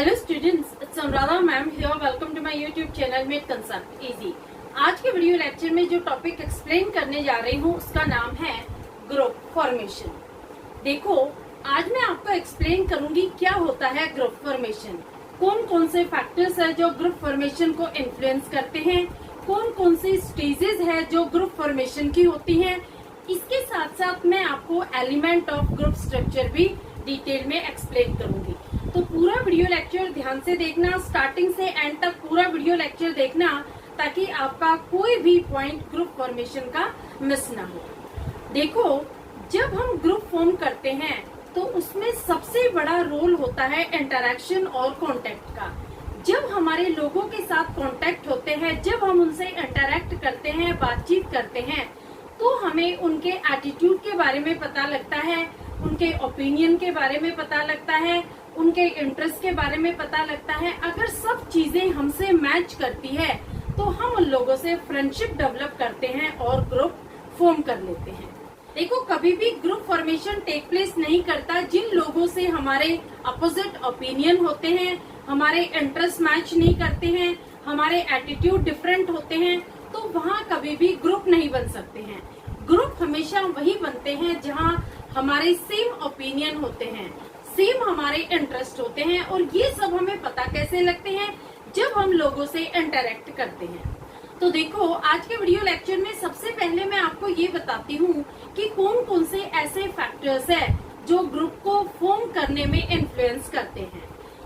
Hello students, it's Anuradha ma'am here. Welcome to my YouTube channel made concept easy. आज के video lecture में जो topic explain करने जा रही हूँ उसका नाम है ग्रुप फॉर्मेशन। देखो, आज मैं आपको एक्सप्लेन करूंगी क्या होता है ग्रुप फॉर्मेशन, कौन कौन से फैक्टर्स है जो ग्रुप फॉर्मेशन को इन्फ्लुएंस करते हैं, कौन कौन से स्टेजेस है जो ग्रुप फॉर्मेशन की होती हैं। इसके साथ साथ मैं आपको एलिमेंट ऑफ ग्रुप स्ट्रक्चर भी डिटेल में एक्सप्लेन करूंगी। तो पूरा वीडियो लेक्चर ध्यान से देखना, स्टार्टिंग से एंड तक पूरा वीडियो लेक्चर देखना, ताकि आपका कोई भी पॉइंट ग्रुप फॉर्मेशन का मिस ना हो। देखो, जब हम ग्रुप फॉर्म करते हैं तो उसमें सबसे बड़ा रोल होता है इंटरेक्शन और कांटेक्ट का। जब हमारे लोगों के साथ कांटेक्ट होते हैं, जब हम उनसे इंटरेक्ट करते हैं, बातचीत करते हैं, तो हमें उनके एटीट्यूड के बारे में पता लगता है, उनके ओपिनियन के बारे में पता लगता है, उनके इंटरेस्ट के बारे में पता लगता है। अगर सब चीजें हमसे मैच करती है तो हम उन लोगों से फ्रेंडशिप डेवलप करते हैं और ग्रुप फॉर्म कर लेते हैं। देखो, कभी भी ग्रुप फॉर्मेशन टेक प्लेस नहीं करता जिन लोगों से हमारे अपोजिट ओपिनियन होते हैं, हमारे इंटरेस्ट मैच नहीं करते हैं, हमारे एटीट्यूड डिफरेंट होते हैं, तो वहाँ कभी भी ग्रुप नहीं बन सकते हैं। ग्रुप हमेशा वही बनते हैं जहाँ हमारे सेम ओपिनियन होते हैं, सेम हमारे इंटरेस्ट होते हैं। और ये सब हमें पता कैसे लगते हैं? जब हम लोगों से इंटरेक्ट करते हैं। तो देखो, आज के वीडियो लेक्चर में सबसे पहले मैं आपको ये बताती हूँ कि कौन कौन से ऐसे फैक्टर्स है जो ग्रुप को फॉर्म करने में इन्फ्लुएंस करते हैं।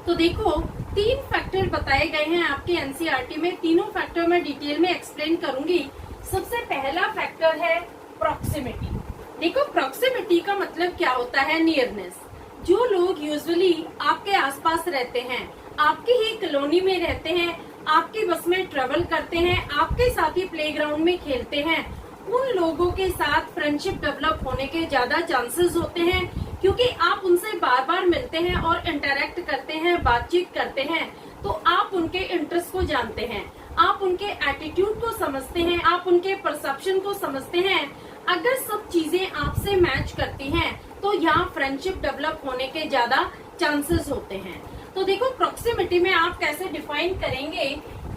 तो देखो, 3 फैक्टर बताए गए हैं आपके एनसीईआरटी में। तीनों फैक्टर मैं डिटेल में एक्सप्लेन करूंगी। सबसे पहला फैक्टर है प्रॉक्सिमिटी। देखो, प्रॉक्सिमिटी का मतलब क्या होता है? नियरनेस। जो लोग यूजुअली आपके आसपास रहते हैं, आपकी ही कॉलोनी में रहते हैं, आपके बस में ट्रेवल करते हैं, आपके साथ ही प्लेग्राउंड में खेलते हैं, उन लोगों के साथ फ्रेंडशिप डेवलप होने के ज्यादा चांसेस होते हैं, क्योंकि आप उनसे बार बार मिलते हैं और इंटरेक्ट करते हैं, बातचीत करते हैं। तो आप उनके इंटरेस्ट को जानते हैं, आप उनके एटीट्यूड को समझते हैं, आप उनके परसेप्शन को समझते हैं। अगर सब चीजें आपसे मैच करती हैं तो यहाँ फ्रेंडशिप डेवलप होने के ज्यादा चांसेस होते हैं। तो देखो, प्रॉक्सिमिटी में आप कैसे डिफाइन करेंगे?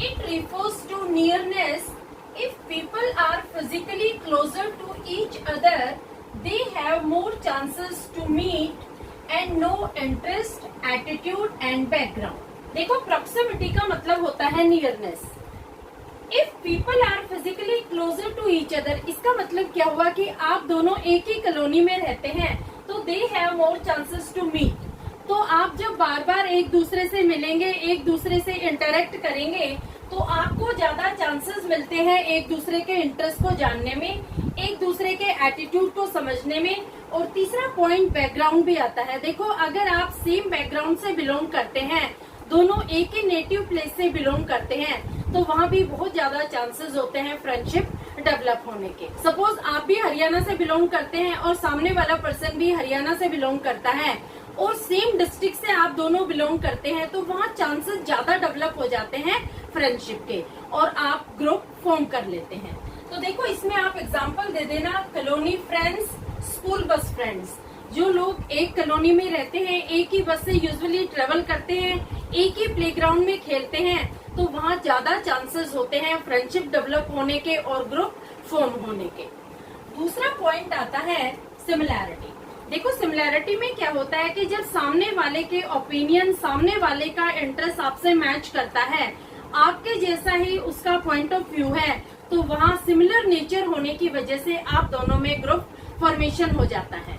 It refers to nearness if people are physically closer to each other, they have more chances to meet and know interest, attitude and background. देखो, प्रॉक्सिमिटी का मतलब होता है nearness. If people are physically closer to each other, इसका मतलब क्या हुआ कि आप दोनों एक ही कॉलोनी में रहते हैं, तो they have more chances to meet. तो आप जब बार बार एक दूसरे से मिलेंगे, एक दूसरे से इंटरेक्ट करेंगे, तो आपको ज्यादा चांसेस मिलते हैं एक दूसरे के इंटरेस्ट को जानने में, एक दूसरे के एटीट्यूड को समझने में। और तीसरा पॉइंट बैकग्राउंड भी आता है। देखो, अगर आप सेम बैकग्राउंड से बिलोंग करते हैं, दोनों एक ही नेटिव प्लेस से बिलोंग करते हैं, तो वहाँ भी बहुत ज्यादा चांसेस होते हैं फ्रेंडशिप डेवलप होने के। सपोज आप भी हरियाणा से बिलोंग करते हैं और सामने वाला पर्सन भी हरियाणा से बिलोंग करता है और सेम डिस्ट्रिक्ट से आप दोनों बिलोंग करते हैं, तो वहाँ चांसेस ज्यादा डेवलप हो जाते हैं फ्रेंडशिप के और आप ग्रुप फॉर्म कर लेते हैं। तो देखो, इसमें आप एग्जाम्पल दे देना, colony friends, school bus friends. जो लोग एक कॉलोनी में रहते हैं, एक ही बस से यूजुअली ट्रेवल करते हैं, एक ही प्लेग्राउंड में खेलते हैं, तो वहाँ ज्यादा चांसेस होते हैं फ्रेंडशिप डेवलप होने के और ग्रुप फॉर्म होने के। दूसरा पॉइंट आता है सिमिलैरिटी। देखो, सिमिलैरिटी में क्या होता है कि जब सामने वाले के ओपिनियन, सामने वाले का इंटरेस्ट आपसे मैच करता है, आपके जैसा ही उसका पॉइंट ऑफ व्यू है, तो वहाँ सिमिलर नेचर होने की वजह से आप दोनों में ग्रुप फॉर्मेशन हो जाता है।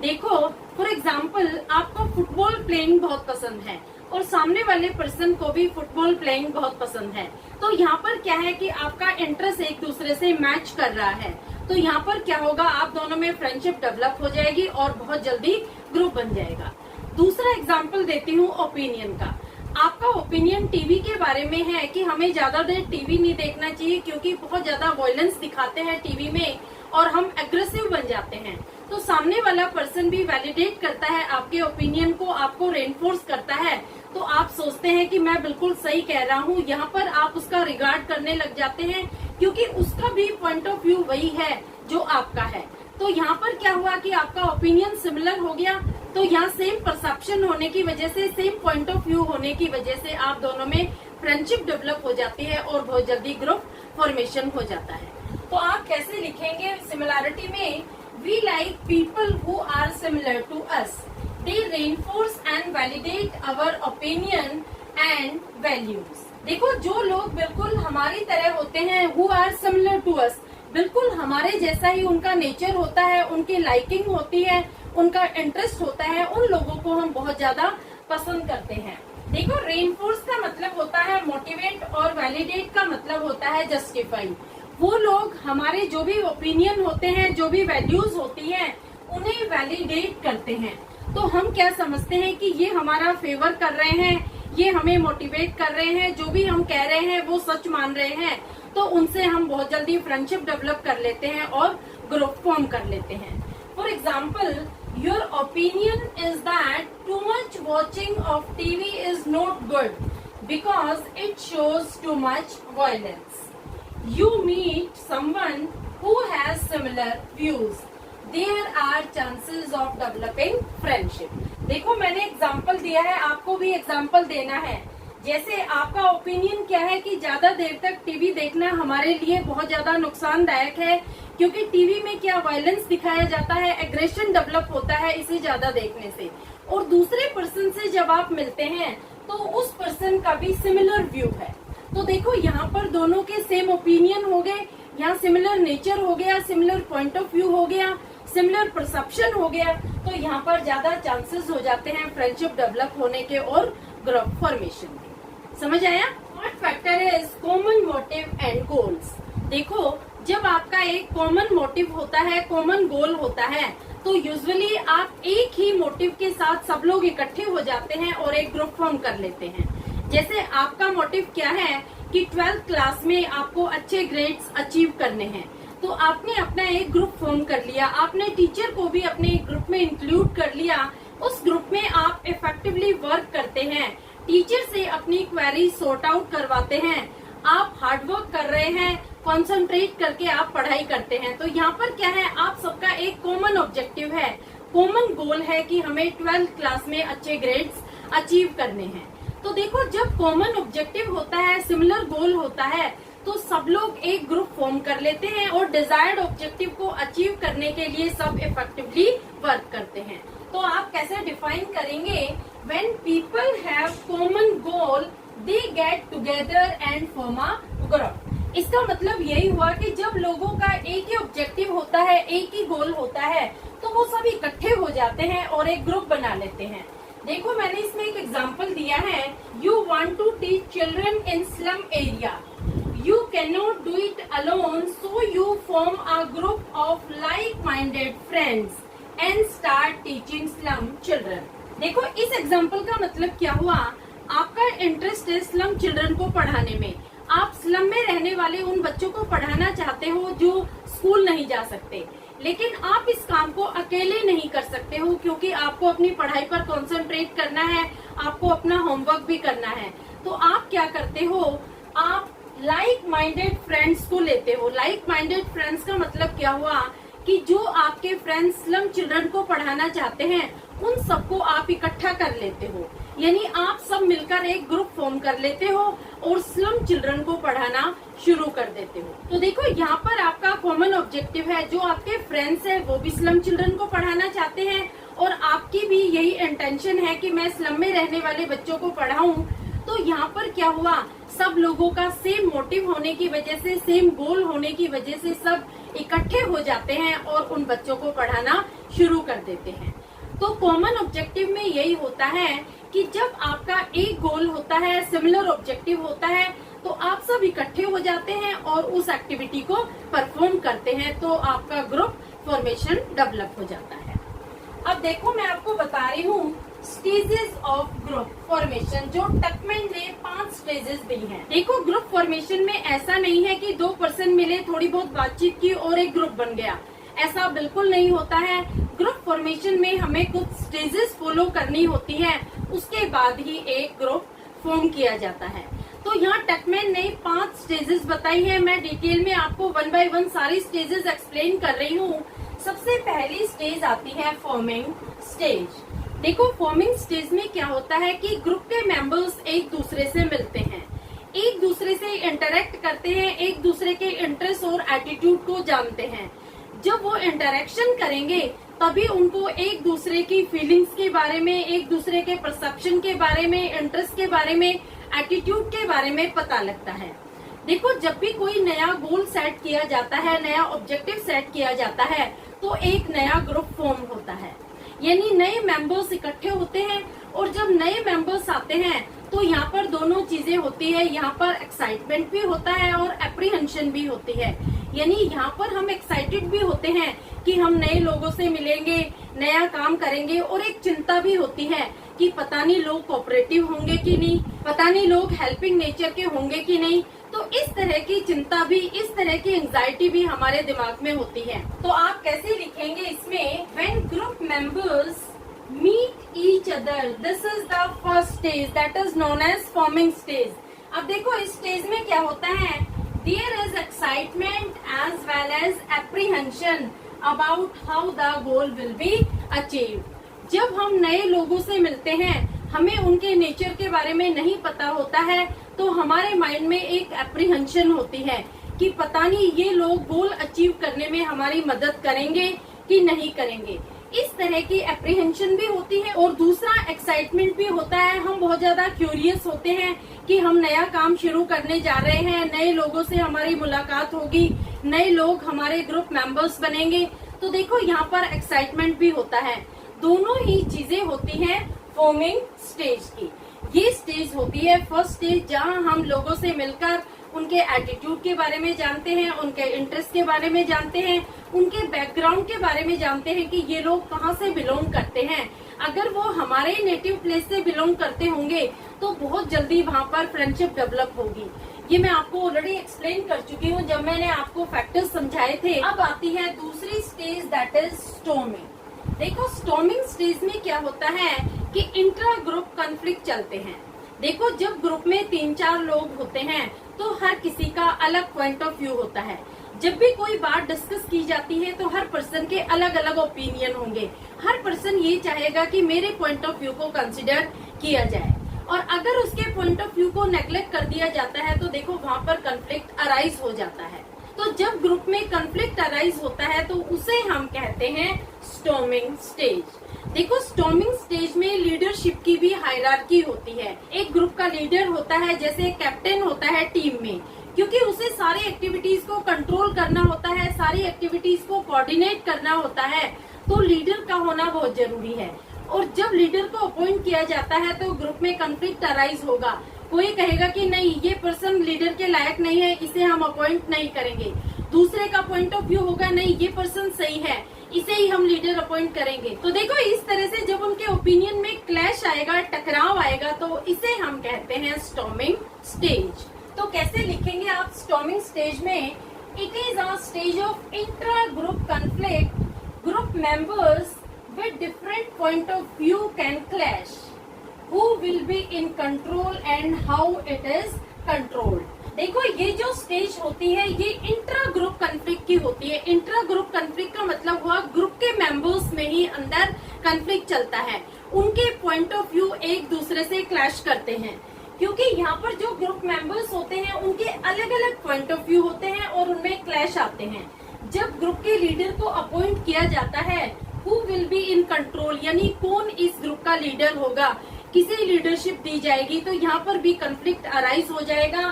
देखो, फॉर एग्जाम्पल, आपको फुटबॉल प्लेइंग बहुत पसंद है और सामने वाले पर्सन को भी फुटबॉल प्लेइंग बहुत पसंद है, तो यहाँ पर क्या है कि आपका इंटरेस्ट एक दूसरे से मैच कर रहा है, तो यहाँ पर क्या होगा, आप दोनों में फ्रेंडशिप डेवलप हो जाएगी और बहुत जल्दी ग्रुप बन जाएगा। दूसरा एग्जाम्पल देती हूँ ओपिनियन का। आपका ओपिनियन टीवी के बारे में है कि हमें ज्यादा देर टीवी नहीं देखना चाहिए, क्योंकि बहुत ज्यादा वायलेंस दिखाते हैं टीवी में और हम एग्रेसिव बन जाते हैं। तो सामने वाला पर्सन भी वैलिडेट करता है आपके ओपिनियन को, आपको रेनफोर्स करता है, तो आप सोचते हैं कि मैं बिल्कुल सही कह रहा हूँ। यहाँ पर आप उसका रिगार्ड करने लग जाते हैं, क्योंकि उसका भी पॉइंट ऑफ व्यू वही है जो आपका है। तो यहाँ पर क्या हुआ कि आपका ओपिनियन सिमिलर हो गया, तो यहाँ सेम परसेप्शन होने की वजह से, सेम पॉइंट ऑफ व्यू होने की वजह से आप दोनों में फ्रेंडशिप डेवलप हो जाती है और बहुत जल्दी ग्रुप फॉर्मेशन हो जाता है। तो आप कैसे लिखेंगे सिमिलैरिटी में, we like people who are similar to us, they reinforce and validate our opinion and values. देखो, जो लोग बिल्कुल हमारी तरह होते हैं, who are similar to us, बिल्कुल हमारे जैसा ही उनका नेचर होता है, उनकी लाइकिंग होती है, उनका इंटरेस्ट होता है, उन लोगों को हम बहुत ज्यादा पसंद करते हैं। देखो, रेनफोर्स का मतलब होता है मोटिवेट और वैलिडेट का मतलब होता है जस्टिफाई। वो लोग हमारे जो भी ओपिनियन होते हैं, जो भी वैल्यूज होती हैं, उन्हें वैलिडेट करते हैं। तो हम क्या समझते हैं कि ये हमारा फेवर कर रहे हैं, ये हमें मोटिवेट कर रहे हैं, जो भी हम कह रहे हैं वो सच मान रहे हैं, तो उनसे हम बहुत जल्दी फ्रेंडशिप डेवलप कर लेते हैं और ग्रुप फॉर्म कर लेते हैं। For example, your opinion is that too much watching of TV is not good because it shows too much violence. You meet someone who has similar views. There are chances of developing friendship. देखो, मैंने example दिया है, आपको भी example देना है। जैसे आपका ओपिनियन क्या है कि ज्यादा देर तक टीवी देखना हमारे लिए बहुत ज्यादा नुकसानदायक है, क्योंकि टीवी में क्या वायलेंस दिखाया जाता है, एग्रेशन डेवलप होता है इसे ज्यादा देखने से। और दूसरे पर्सन से जब आप मिलते हैं तो उस पर्सन का भी सिमिलर व्यू है। तो देखो, यहाँ पर दोनों के सेम ओपिनियन हो गए, यहाँ सिमिलर नेचर हो गया, सिमिलर पॉइंट ऑफ व्यू हो गया, सिमिलर परसेप्शन हो गया, तो यहाँ पर ज्यादा चांसेस हो जाते हैं फ्रेंडशिप डेवलप होने के और ग्रुप फॉर्मेशन के। समझ आया? What factor is common motive and goals. देखो, जब आपका एक कॉमन मोटिव होता है, कॉमन गोल होता है, तो यूजुअली आप एक ही मोटिव के साथ सब लोग इकट्ठे हो जाते हैं और एक ग्रुप फॉर्म कर लेते हैं। जैसे आपका मोटिव क्या है कि 12th क्लास में आपको अच्छे ग्रेड्स अचीव करने हैं, तो आपने अपना एक ग्रुप फॉर्म कर लिया, आपने टीचर को भी अपने ग्रुप में इंक्लूड कर लिया, उस ग्रुप में आप इफेक्टिवली वर्क करते हैं, टीचर से अपनी क्वेरी सॉर्ट आउट करवाते हैं, आप हार्डवर्क कर रहे हैं, कंसंट्रेट करके आप पढ़ाई करते हैं। तो यहाँ पर क्या है, आप सबका एक कॉमन ऑब्जेक्टिव है, कॉमन गोल है कि हमें 12th क्लास में अच्छे ग्रेड्स अचीव करने हैं। तो देखो, जब कॉमन ऑब्जेक्टिव होता है, सिमिलर गोल होता है, तो सब लोग एक ग्रुप फॉर्म कर लेते हैं और डिजायर्ड ऑब्जेक्टिव को अचीव करने के लिए सब इफेक्टिवली वर्क करते हैं। तो आप कैसे डिफाइन करेंगे, when people have common goal they get together and form a group. इसका मतलब यही हुआ कि जब लोगों का एक ही ऑब्जेक्टिव होता है, एक ही गोल होता है, तो वो सब इकट्ठे हो जाते हैं और एक ग्रुप बना लेते हैं। देखो, मैंने इसमें एक एग्जाम्पल दिया है, you want to teach children in slum area, you can not do it alone, so you form a group of like minded friends and start teaching slum children. देखो, इस एग्जाम्पल का मतलब क्या हुआ, आपका इंटरेस्ट है स्लम चिल्ड्रन को पढ़ाने में, आप स्लम में रहने वाले उन बच्चों को पढ़ाना चाहते हो जो स्कूल नहीं जा सकते, लेकिन आप इस काम को अकेले नहीं कर सकते हो, क्योंकि आपको अपनी पढ़ाई पर कंसंट्रेट करना है, आपको अपना होमवर्क भी करना है। तो आप क्या करते हो, आप लाइक माइंडेड फ्रेंड्स को लेते हो। लाइक माइंडेड फ्रेंड्स का मतलब क्या हुआ कि जो आपके फ्रेंड्स स्लम चिल्ड्रन को पढ़ाना चाहते हैं, उन सबको आप इकट्ठा कर लेते हो, यानी आप सब मिलकर एक ग्रुप फॉर्म कर लेते हो और स्लम चिल्ड्रन को पढ़ाना शुरू कर देते हो। तो देखो, यहाँ पर आपका कॉमन ऑब्जेक्टिव है, जो आपके फ्रेंड्स है वो भी स्लम चिल्ड्रन को पढ़ाना चाहते हैं और आपकी भी यही इंटेंशन है कि मैं स्लम में रहने वाले बच्चों को पढ़ाऊं। तो यहाँ पर क्या हुआ, सब लोगों का सेम मोटिव होने की वजह से, सेम गोल होने की वजह से सब इकट्ठे हो जाते हैं और उन बच्चों को पढ़ाना शुरू कर देते हैं। तो कॉमन ऑब्जेक्टिव में यही होता है कि जब आपका एक गोल होता है, सिमिलर ऑब्जेक्टिव होता है, तो आप सब इकट्ठे हो जाते हैं और उस एक्टिविटी को परफॉर्म करते हैं, तो आपका ग्रुप फॉर्मेशन डेवलप हो जाता है। अब देखो, मैं आपको बता रही हूँ स्टेजेस ऑफ ग्रुप फॉर्मेशन, जो टकमैन ने 5 स्टेजेस दी हैं। देखो, ग्रुप फॉर्मेशन में ऐसा नहीं है कि 2 पर्सन मिले, थोड़ी बहुत बातचीत की और एक ग्रुप बन गया, ऐसा बिल्कुल नहीं होता है। ग्रुप फॉर्मेशन में हमें कुछ स्टेजेस फॉलो करनी होती है, उसके बाद ही एक ग्रुप फॉर्म किया जाता है। तो यहाँ टकमैन ने 5 स्टेजेस बताई है, मैं डिटेल में आपको 1 बाय 1 सारी स्टेजेस एक्सप्लेन कर रही हूँ। सबसे पहली स्टेज आती है फॉर्मिंग स्टेज। देखो फॉर्मिंग स्टेज में क्या होता है कि ग्रुप के मेंबर्स एक दूसरे से मिलते हैं, एक दूसरे से इंटरेक्ट करते हैं, एक दूसरे के इंटरेस्ट और एटीट्यूड को जानते हैं। जब वो इंटरेक्शन करेंगे तभी उनको एक दूसरे की फीलिंग्स के बारे में, एक दूसरे के परसेप्शन के बारे में, इंटरेस्ट के बारे में, एटीट्यूड के बारे में पता लगता है। देखो जब भी कोई नया गोल सेट किया जाता है, नया ऑब्जेक्टिव सेट किया जाता है, तो एक नया ग्रुप फॉर्म होता है, यानी नए मेंबर्स इकट्ठे होते हैं। और जब नए मेंबर्स आते हैं तो यहाँ पर दोनों चीजें होती है, यहाँ पर एक्साइटमेंट भी होता है और एप्रीहेंशन भी होती है। यानी यहाँ पर हम एक्साइटेड भी होते हैं कि हम नए लोगों से मिलेंगे, नया काम करेंगे, और एक चिंता भी होती है कि पता नहीं लोग कोऑपरेटिव होंगे कि नहीं, पता नहीं लोग हेल्पिंग नेचर के होंगे कि नहीं। तो इस तरह की चिंता भी, इस तरह की एंजाइटी भी हमारे दिमाग में होती है। तो आप कैसे लिखेंगे इसमें, when group members meet each other, this is the first stage that is known as forming stage. अब देखो इस स्टेज में क्या होता है, there is excitement as well as apprehension about how the goal will be achieve. जब हम नए लोगों से मिलते हैं, हमें उनके नेचर के बारे में नहीं पता होता है, तो हमारे माइंड में एक एप्रीहेंशन होती है कि पता नहीं ये लोग गोल अचीव करने में हमारी मदद करेंगे कि नहीं करेंगे। इस तरह की एप्रीहेंशन भी होती है। और दूसरा एक्साइटमेंट भी होता है, हम बहुत ज्यादा क्यूरियस होते हैं कि हम नया काम शुरू करने जा रहे हैं, नए लोगों से हमारी मुलाकात होगी, नए लोग हमारे ग्रुप मेंबर्स बनेंगे। तो देखो यहाँ पर एक्साइटमेंट भी होता है। दोनों ही चीजें होती हैं फॉर्मिंग स्टेज की। ये स्टेज होती है फर्स्ट स्टेज, जहाँ हम लोगों से मिलकर उनके एटीट्यूड के बारे में जानते हैं, उनके इंटरेस्ट के बारे में जानते हैं, उनके बैकग्राउंड के बारे में जानते हैं कि ये लोग कहाँ से बिलोंग करते हैं। अगर वो हमारे नेटिव प्लेस से बिलोंग करते होंगे तो बहुत जल्दी वहाँ पर फ्रेंडशिप डेवलप होगी। ये मैं आपको ऑलरेडी एक्सप्लेन कर चुकी हूँ जब मैंने आपको फैक्टर्स समझाए थे। अब आती है दूसरी स्टेज दैट इज स्टॉर्मिंग। देखो स्टॉर्मिंग स्टेज में क्या होता है कि इंट्रा ग्रुप कॉन्फ्लिक्ट चलते हैं। देखो जब ग्रुप में 3-4 लोग होते हैं तो हर किसी का अलग पॉइंट ऑफ व्यू होता है। जब भी कोई बात डिस्कस की जाती है तो हर पर्सन के अलग अलग ओपिनियन होंगे। हर पर्सन ये चाहेगा कि मेरे पॉइंट ऑफ व्यू को कंसिडर किया जाए, और अगर उसके पॉइंट ऑफ व्यू को नेग्लेक्ट कर दिया जाता है तो देखो वहाँ पर कॉन्फ्लिक्ट अराइज हो जाता है। तो जब ग्रुप में कॉन्फ्लिक्ट अराइज होता है तो उसे हम कहते हैं स्टॉर्मिंग स्टेज। देखो स्टॉर्मिंग स्टेज में लीडरशिप की भी हायरार्की होती है। एक ग्रुप का लीडर होता है, जैसे कैप्टन होता है टीम में, क्योंकि उसे सारी एक्टिविटीज को कंट्रोल करना होता है, सारी एक्टिविटीज को कोऑर्डिनेट करना होता है। तो लीडर का होना बहुत जरूरी है। और जब लीडर को अपॉइंट किया जाता है तो ग्रुप में कॉन्फ्लिक्ट अराइज होगा। कोई कहेगा कि नहीं ये पर्सन लीडर के लायक नहीं है, इसे हम अपॉइंट नहीं करेंगे। दूसरे का पॉइंट ऑफ व्यू होगा नहीं ये पर्सन सही है, इसे ही हम लीडर अपॉइंट करेंगे। तो देखो इस तरह से जब उनके ओपिनियन में क्लैश आएगा, टकराव आएगा, तो इसे हम कहते हैं स्टॉर्मिंग स्टेज। तो कैसे लिखेंगे आप स्टॉर्मिंग स्टेज में, it is a stage of intra group conflict, group members with different point of view can clash, who will be in control and how it is controlled। देखो ये जो stage होती है ये इंट्रा ग्रुप कॉन्फ्लिक्ट की होती है। Intra group conflict का मतलब हुआ ग्रुप के मेंबर्स में ही अंदर कॉन्फ्लिक्ट चलता है, उनके पॉइंट ऑफ व्यू एक दूसरे से क्लैश करते हैं, क्योंकि यहाँ पर जो ग्रुप मेंबर्स होते हैं उनके अलग अलग पॉइंट ऑफ व्यू होते हैं और उनमें क्लैश आते हैं। जब ग्रुप के लीडर को अपॉइंट किया जाता है, Who will be in control, यानी कौन इस ग्रुप का लीडर होगा, किसे लीडरशिप दी जाएगी, तो यहाँ पर भी कॉन्फ्लिक्ट अराइज हो जाएगा।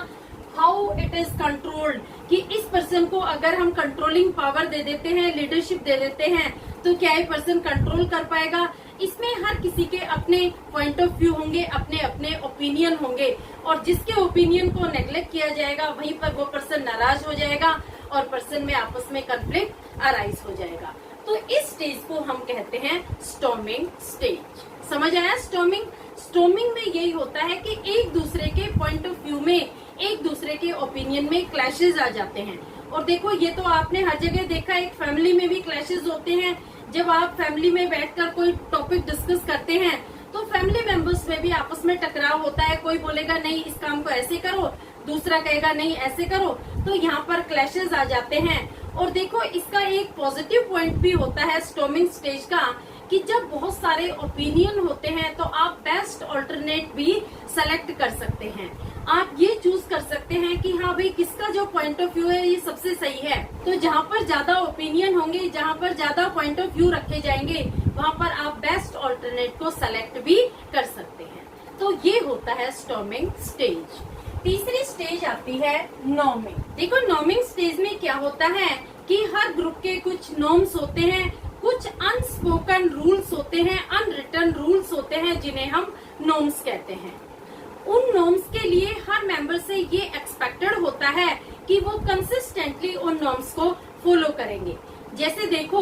हाउ इट इज कंट्रोल्ड, कि इस पर्सन को अगर हम कंट्रोलिंग पावर दे देते हैं, लीडरशिप दे देते हैं, तो क्या ये पर्सन कंट्रोल कर पाएगा। इसमें हर किसी के अपने पॉइंट ऑफ व्यू होंगे, अपने अपने ओपिनियन होंगे, और जिसके ओपिनियन को नेग्लेक्ट किया जाएगा वहीं पर वो पर्सन नाराज हो जाएगा और पर्सन में आपस में कॉन्फ्लिक्ट अराइज हो जाएगा। तो इस स्टेज को हम कहते हैं स्टॉर्मिंग स्टेज। समझ आया स्टॉर्मिंग? स्टॉर्मिंग में यही होता है कि एक दूसरे के पॉइंट ऑफ व्यू में, एक दूसरे के ओपिनियन में क्लैशेस आ जाते हैं। और देखो ये तो आपने हर जगह देखा, एक फैमिली में भी क्लैशेस होते हैं। जब आप फैमिली में बैठकर कोई टॉपिक डिस्कस करते हैं तो फैमिली मेंबर्स में भी आपस में टकराव होता है। कोई बोलेगा नहीं इस काम को ऐसे करो, दूसरा कहेगा नहीं ऐसे करो, तो यहाँ पर क्लैशेस आ जाते हैं। और देखो इसका एक पॉजिटिव पॉइंट भी होता है स्टॉर्मिंग स्टेज का, कि जब बहुत सारे ओपिनियन होते हैं तो आप बेस्ट ऑल्टरनेट भी सेलेक्ट कर सकते हैं। आप ये चूज कर सकते हैं कि हाँ भाई किसका जो पॉइंट ऑफ व्यू है ये सबसे सही है। तो जहाँ पर ज्यादा ओपिनियन होंगे, जहाँ पर ज्यादा पॉइंट ऑफ व्यू रखे जाएंगे, वहाँ पर आप बेस्ट ऑल्टरनेट को सेलेक्ट भी कर सकते हैं। तो ये होता है स्टॉर्मिंग स्टेज। तीसरी स्टेज आती है नॉर्मिंग। देखो नॉर्मिंग स्टेज में क्या होता है कि हर ग्रुप के कुछ नॉर्म्स होते हैं, कुछ अनस्पोकन रूल्स होते हैं, अनरिटन रूल्स होते हैं जिन्हें हम नॉर्म्स कहते हैं। उन नॉर्म्स के लिए हर मेंबर से ये एक्सपेक्टेड होता है कि वो कंसिस्टेंटली उन नॉर्म्स को फॉलो करेंगे। जैसे देखो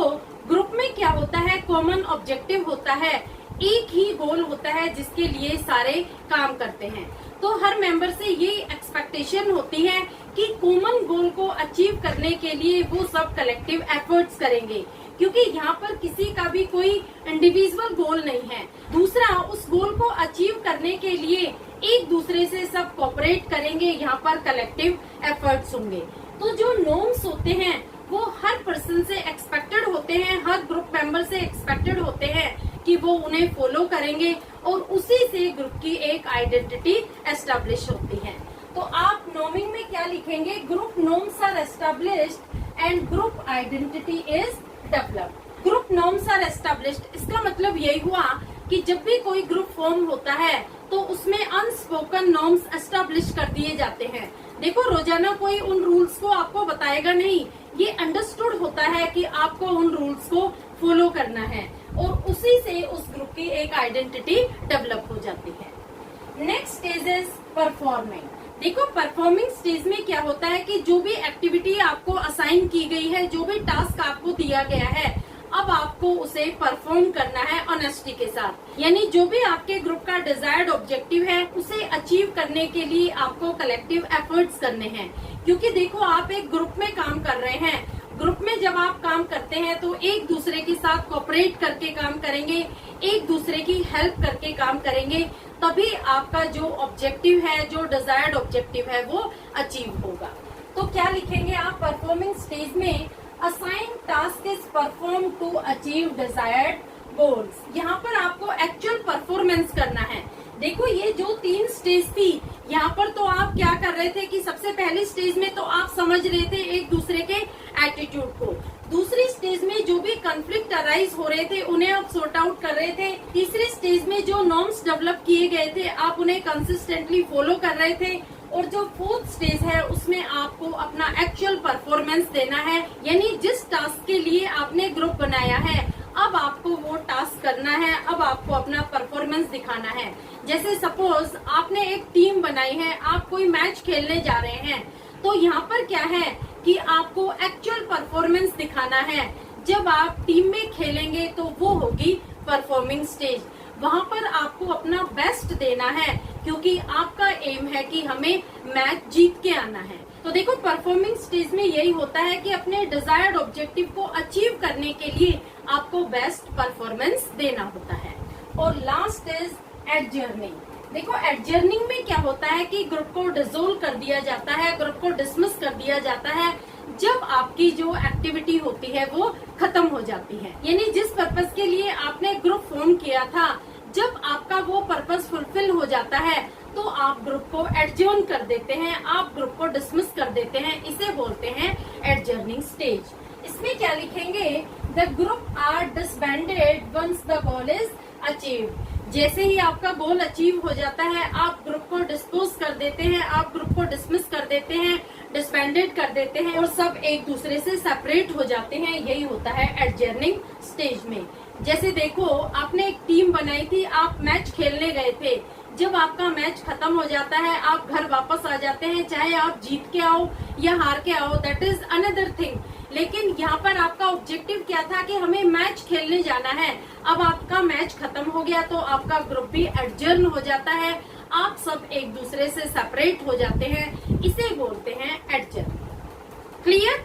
ग्रुप में क्या होता है, कॉमन ऑब्जेक्टिव होता है, एक ही गोल होता है जिसके लिए सारे काम करते हैं। तो हर मेंबर से ये एक्सपेक्टेशन होती है कि कॉमन गोल को अचीव करने के लिए वो सब कलेक्टिव एफर्ट्स करेंगे, क्योंकि यहाँ पर किसी का भी कोई इंडिविजुअल गोल नहीं है। दूसरा, उस गोल को अचीव करने के लिए एक दूसरे से सब कोऑपरेट करेंगे, यहाँ पर कलेक्टिव एफर्ट्स होंगे। तो जो नॉर्म्स होते हैं वो हर पर्सन से एक्सपेक्टेड होते हैं, हर ग्रुप मेंबर से एक्सपेक्टेड होते हैं कि वो उन्हें फॉलो करेंगे और उसी से ग्रुप की एक आइडेंटिटी एस्टेब्लिश होती है। तो आप नॉर्मिंग में क्या लिखेंगे, group norms are established and group identity is developed. Group norms are established, इसका मतलब यही हुआ कि जब भी कोई ग्रुप फॉर्म होता है तो उसमें अनस्पोकन नॉर्म्स एस्टेब्लिश कर दिए जाते हैं। देखो रोजाना कोई उन रूल्स को आपको बताएगा नहीं, ये अंडरस्टूड होता है कि आपको उन रूल्स को फॉलो करना है और उसी से उस ग्रुप की एक आइडेंटिटी डेवलप हो जाती है। Next stage is performing. देखो परफॉर्मिंग स्टेज में क्या होता है कि जो भी एक्टिविटी आपको असाइन की गई है, जो भी टास्क आपको दिया गया है, अब आपको उसे परफॉर्म करना है ऑनेस्टी के साथ। यानी जो भी आपके ग्रुप का डिजायर्ड ऑब्जेक्टिव है उसे अचीव करने के लिए आपको कलेक्टिव एफर्ट्स करने हैं। क्योंकि देखो आप एक ग्रुप में काम कर रहे हैं, ग्रुप में जब आप काम करते हैं तो एक दूसरे के साथ कोऑपरेट करके काम करेंगे, एक दूसरे की हेल्प करके काम करेंगे, तभी आपका जो ऑब्जेक्टिव है, जो डिजायर्ड ऑब्जेक्टिव है वो अचीव होगा। तो क्या लिखेंगे आप परफॉर्मिंग स्टेज में, assign task is perform to achieve desired goals. यहाँ पर आपको एक्चुअल परफॉर्मेंस करना है। देखो ये जो 3 स्टेज थी, यहाँ पर तो आप क्या कर रहे थे कि सबसे पहली स्टेज में तो आप समझ रहे थे एक दूसरे के एटीट्यूड को, दूसरी स्टेज में जो भी कंफ्लिक्ट अराइज हो रहे थे उन्हें आप सॉर्ट आउट कर रहे थे, तीसरी स्टेज में जो नॉर्म्स डेवलप किए गए थे आप उन्हें कंसिस्टेंटली फॉलो कर रहे थे, और जो 4th स्टेज है उसमें आपको अपना एक्चुअल परफॉर्मेंस देना है। यानी जिस टास्क के लिए आपने ग्रुप बनाया है अब आपको वो टास्क करना है, अब आपको अपना परफॉर्मेंस दिखाना है। जैसे सपोज आपने एक टीम बनाई है, आप कोई मैच खेलने जा रहे हैं, तो यहाँ पर क्या है कि आपको एक्चुअल परफॉर्मेंस दिखाना है। जब आप टीम में खेलेंगे तो वो होगी परफॉर्मिंग स्टेज। वहाँ पर आपको अपना बेस्ट देना है, क्योंकि आपका एम है कि हमें मैच जीत के आना है। तो देखो परफॉर्मिंग स्टेज में यही होता है कि अपने डिजायर्ड ऑब्जेक्टिव को अचीव करने के लिए आपको बेस्ट परफॉर्मेंस देना होता है। और लास्ट इज एडजर्निंग। देखो एडजर्निंग में क्या होता है कि ग्रुप को डिसोल्व कर दिया जाता है, ग्रुप को डिसमिस कर दिया जाता है जब आपकी जो एक्टिविटी होती है वो खत्म हो जाती है। यानी जिस पर्पस के लिए आपने ग्रुप फॉर्म किया था, जब आपका वो पर्पस फुलफिल हो जाता है तो आप ग्रुप को एडजर्न कर देते हैं, आप ग्रुप को डिसमिस कर देते हैं। इसे बोलते हैं एडजर्निंग स्टेज। इसमें क्या लिखेंगे, the group are disbanded once the goal is achieve. जैसे ही आपका गोल अचीव हो जाता है आप ग्रुप को डिस्पोज कर देते हैं, आप ग्रुप को डिसमिस कर देते हैं, डिसबैंडेड कर देते हैं और सब एक दूसरे से सेपरेट हो जाते हैं। यही होता है एडजर्निंग स्टेज में। जैसे देखो आपने एक टीम बनाई थी, आप मैच खेलने गए थे, जब आपका मैच खत्म हो जाता है आप घर वापस आ जाते हैं, चाहे आप जीत के आओ या हार के आओ, दैट इज अनदर थिंग। लेकिन यहाँ पर आपका ऑब्जेक्टिव क्या था कि हमें मैच खेलने जाना है। अब आपका मैच खत्म हो गया तो आपका ग्रुप भी एडजर्न हो जाता है, आप सब एक दूसरे से सेपरेट हो जाते हैं। इसे बोलते हैं एडजर्न। क्लियर?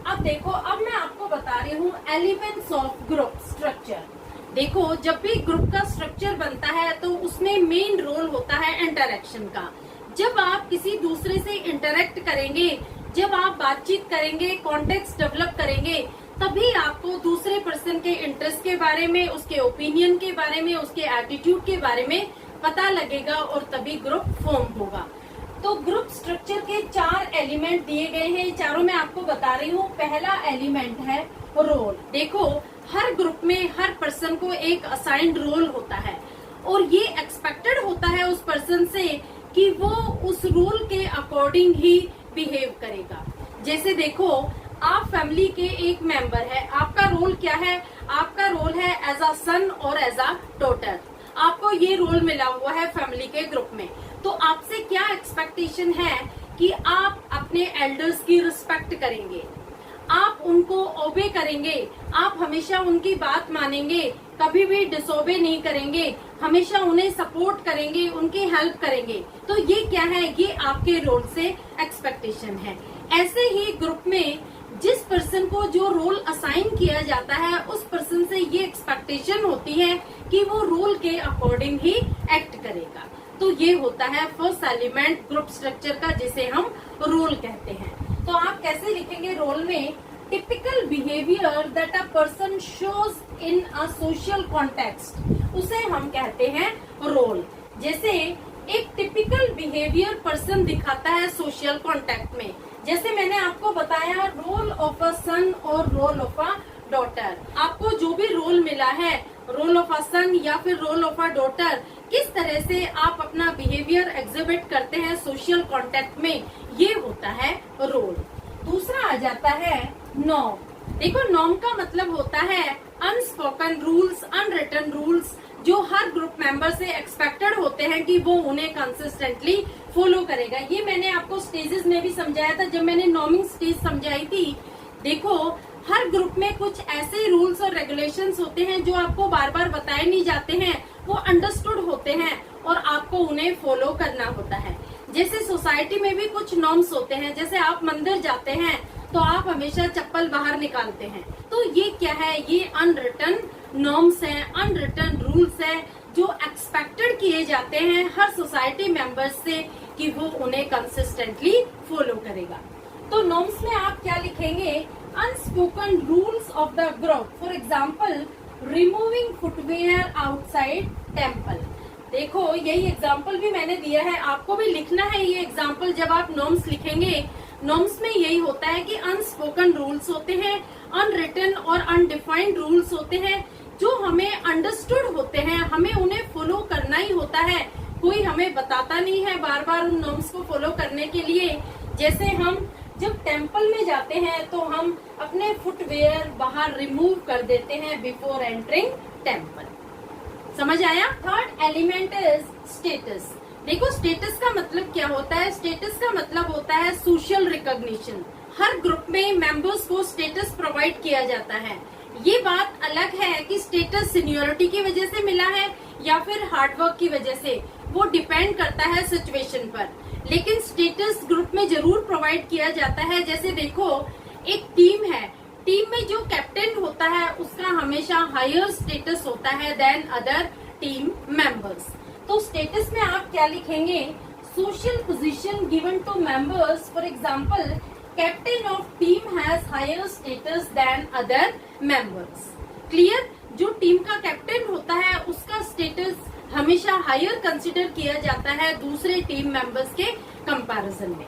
अब देखो, अब मैं आपको बता रही हूँ एलिमेंट्स ऑफ ग्रुप स्ट्रक्चर। देखो जब भी ग्रुप का स्ट्रक्चर बनता है तो उसमें मेन रोल होता है इंटरेक्शन का। जब आप किसी दूसरे से इंटरेक्ट करेंगे जब आप बातचीत करेंगे, कॉन्टेक्स्ट डेवलप करेंगे, तभी आपको दूसरे पर्सन के इंटरेस्ट के बारे में, उसके ओपिनियन के बारे में, उसके एटीट्यूड के बारे में पता लगेगा और तभी ग्रुप फॉर्म होगा। तो ग्रुप स्ट्रक्चर के 4 एलिमेंट दिए गए हैं, चारों मैं आपको बता रही हूँ। पहला एलिमेंट है रोल। देखो, हर ग्रुप में हर पर्सन को एक असाइंड रोल होता है और ये एक्सपेक्टेड होता है उस पर्सन से कि वो उस रोल के अकॉर्डिंग ही बिहेव करेगा। जैसे देखो, आप फैमिली के एक मेंबर है, आपका रोल क्या है? आपका रोल है एज अ सन और एज अ डॉटर। आपको ये रोल मिला हुआ है फैमिली के ग्रुप में। तो आपसे क्या एक्सपेक्टेशन है कि आप अपने एल्डर्स की रिस्पेक्ट करेंगे, आप उनको ओबे करेंगे, आप हमेशा उनकी बात मानेंगे, कभी भी डिसोबे नहीं करेंगे, हमेशा उन्हें सपोर्ट करेंगे, उनकी हेल्प करेंगे। तो ये क्या है? ये आपके रोल से एक्सपेक्टेशन है। ऐसे ही ग्रुप में जिस पर्सन को जो रोल असाइन किया जाता है, उस पर्सन से ये एक्सपेक्टेशन होती है कि वो रोल के अकॉर्डिंग ही एक्ट करेगा। तो ये होता है फर्स्ट एलिमेंट ग्रुप स्ट्रक्चर का, जिसे हम रोल कहते हैं। तो आप कैसे लिखेंगे रोल में? Typical behaviour that a person shows in a social context, उसे हम कहते हैं रोल। जैसे एक टिपिकल बिहेवियर पर्सन दिखाता है सोशल कॉन्टेक्ट में, जैसे मैंने आपको बताया रोल ऑफ अ सन और रोल ऑफ अ डॉटर। आपको जो भी रोल मिला है, रोल ऑफ अ सन या फिर रोल ऑफ अ डॉटर, किस तरह से आप अपना बिहेवियर एग्जिबिट करते हैं सोशल कॉन्टेक्ट में, ये होता है रोल। दूसरा आ जाता है नॉर्म। देखो, नॉर्म का मतलब होता है अनस्पोकन रूल्स, अनरिटन रूल्स, जो हर ग्रुप मेंबर से एक्सपेक्टेड होते हैं कि वो उन्हें कंसिस्टेंटली फॉलो करेगा। ये मैंने आपको स्टेजेस में भी समझाया था जब मैंने नॉर्मिंग स्टेज समझाई थी। देखो, हर ग्रुप में कुछ ऐसे रूल्स और रेगुलेशंस होते हैं जो आपको बार बार बताए नहीं जाते हैं, वो अंडरस्टूड होते हैं और आपको उन्हें फॉलो करना होता है। जैसे सोसाइटी में भी कुछ नॉर्म्स होते हैं, जैसे आप मंदिर जाते हैं तो आप हमेशा चप्पल बाहर निकालते हैं। तो ये क्या है? ये अनरिटन नॉर्म्स हैं, अनरिटन रूल्स हैं, जो एक्सपेक्टेड किए जाते हैं हर सोसाइटी मेंबर्स से कि वो उन्हें कंसिस्टेंटली फॉलो करेगा। तो नॉर्म्स में आप क्या लिखेंगे? Unspoken rules of the group, for example removing footwear outside temple. देखो, यही एग्जाम्पल भी मैंने दिया है, आपको भी लिखना है ये एग्जाम्पल जब आप नॉर्म्स लिखेंगे। नॉर्म्स में यही होता है कि अनस्पोकन रूल्स होते हैं, अनरिटन और अनडिफाइंड रूल्स होते हैं, जो हमें अंडरस्टूड होते हैं, हमें उन्हें फॉलो करना ही होता है। कोई हमें बताता नहीं है बार बार उन नॉर्म्स को फॉलो करने के लिए। जैसे हम जब टेम्पल में जाते हैं तो हम अपने फुटवेयर बाहर रिमूव कर देते हैं बिफोर एंटरिंग टेम्पल। समझ आया? Third element is status. देखो, स्टेटस का मतलब क्या होता है? स्टेटस का मतलब होता है सोशल रिकॉग्निशन। हर ग्रुप में मेंबर्स को स्टेटस प्रोवाइड किया जाता है। ये बात अलग है कि स्टेटस सीनियोरिटी की वजह से मिला है या फिर हार्डवर्क की वजह से, वो डिपेंड करता है सिचुएशन पर, लेकिन स्टेटस ग्रुप में जरूर प्रोवाइड किया जाता है। जैसे देखो, एक टीम है, टीम में जो कैप्टन होता है उसका हमेशा हायर स्टेटस होता है देन अदर टीम मेंबर्स। तो स्टेटस में आप क्या लिखेंगे? Social position given to members, for example captain of team has higher status than other members. Clear? जो टीम का कैप्टन होता है उसका स्टेटस हमेशा हायर कंसिडर किया जाता है दूसरे टीम मेंबर्स के कंपैरिजन में।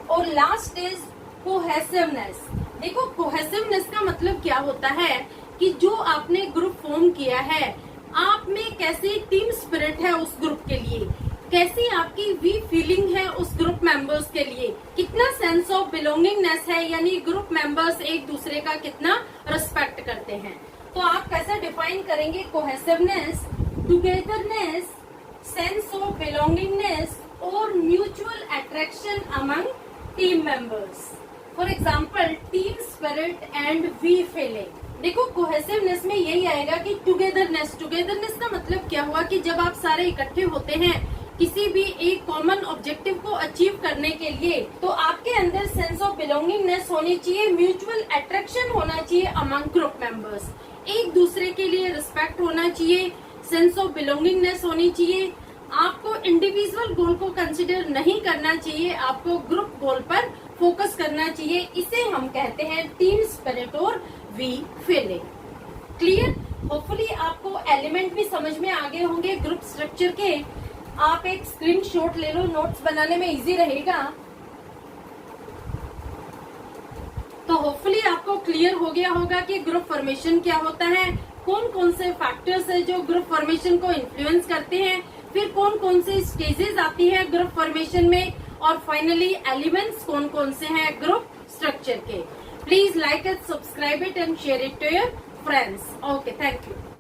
और लास्ट इज कोहेसिवनेस। देखो, कोहेसिवनेस का मतलब क्या होता है कि जो आपने ग्रुप फॉर्म किया है, आप में कैसी टीम स्पिरिट है उस ग्रुप के लिए, कैसी आपकी वी फीलिंग है उस ग्रुप मेंबर्स के लिए, कितना सेंस ऑफ बिलोंगिंगनेस है, यानी ग्रुप मेंबर्स एक दूसरे का कितना रिस्पेक्ट करते हैं। तो आप कैसे डिफाइन करेंगे cohesiveness? Togetherness, sense of belongingness और mutual attraction among team members. For example team spirit and we feeling. देखो, कोहेसिवनेस में यही आएगा कि टुगेदरनेस। टुगेदरनेस का मतलब क्या हुआ कि जब आप सारे इकट्ठे होते हैं किसी भी एक कॉमन ऑब्जेक्टिव को अचीव करने के लिए, तो आपके अंदर सेंस ऑफ बिलोंगिंगनेस होनी चाहिए, म्यूचुअल अट्रैक्शन होना चाहिए अमंग ग्रुप मेंबर्स, एक दूसरे के लिए रिस्पेक्ट होना चाहिए, सेंस ऑफ बिलोंगिंगनेस होनी चाहिए। आपको इंडिविजुअल गोल को कंसिडर नहीं करना चाहिए, आपको ग्रुप गोल पर फोकस करना चाहिए। इसे हम कहते हैं टीम स्पिरिट और वी फीलिंग। क्लियर? होपफुली आपको एलिमेंट भी समझ में आ गए होंगे ग्रुप स्ट्रक्चर के। आप एक स्क्रीनशॉट ले लो, नोट्स बनाने में इजी रहेगा। तो होपफुली आपको क्लियर हो गया होगा कि ग्रुप फॉर्मेशन क्या होता है, कौन कौन से फैक्टर्स है जो ग्रुप फॉर्मेशन को इन्फ्लुएंस करते हैं, फिर कौन कौन से स्टेजेस आती है ग्रुप फॉर्मेशन में, और फाइनली एलिमेंट्स कौन कौन से हैं ग्रुप स्ट्रक्चर के। Please like it, subscribe it and share it to your friends. Okay, thank you.